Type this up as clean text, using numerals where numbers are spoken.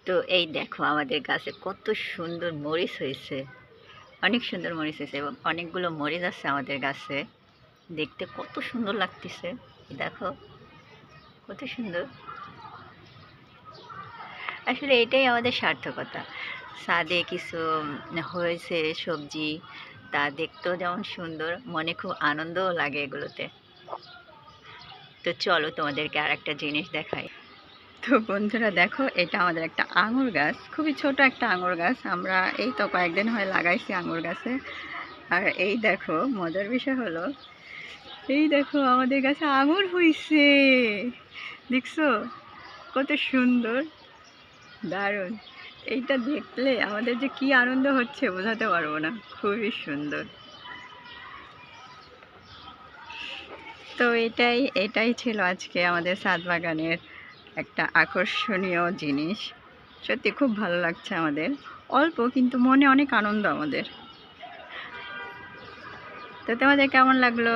তো এই দেখো আমাদের গাছে কত সুন্দর মরিচ হয়েছে। অনেক সুন্দর মরিচ হয়েছে এবং অনেকগুলো মরিচ আছে আমাদের গাছে। দেখতে কত সুন্দর লাগতেছে। দেখো কত সুন্দর। আসলে এটাই আমাদের সার্থকতা। ছাদে কিছু হয়েছে সবজি, তা দেখতেও যেমন সুন্দর, মনে খুব আনন্দও লাগে এগুলোতে। তো চলো তোমাদেরকে আর একটা জিনিস দেখাই। তো বন্ধুরা দেখো, এটা আমাদের একটা আঙুর গাছ, খুবই ছোট একটা আঙুর গাছ। আমরা এই তো কয়েকদিন হয় লাগাইছি আঙুর গাছে। আর এই দেখো মজার বিষয় হলো, এই দেখো আমাদের গাছে আঙুর হইছে। দেখছো কত সুন্দর, দারুণ। এইটা দেখলে আমাদের যে কি আনন্দ হচ্ছে বোঝাতে পারবো না, খুবই সুন্দর। তো এটাই ছিল আজকে আমাদের ছাদ বাগানের একটা আকর্ষণীয় জিনিস। সত্যি খুব ভালো লাগছে আমাদের, অল্প কিন্তু মনে অনেক আনন্দ আমাদের। তো তোমাদের কেমন লাগলো?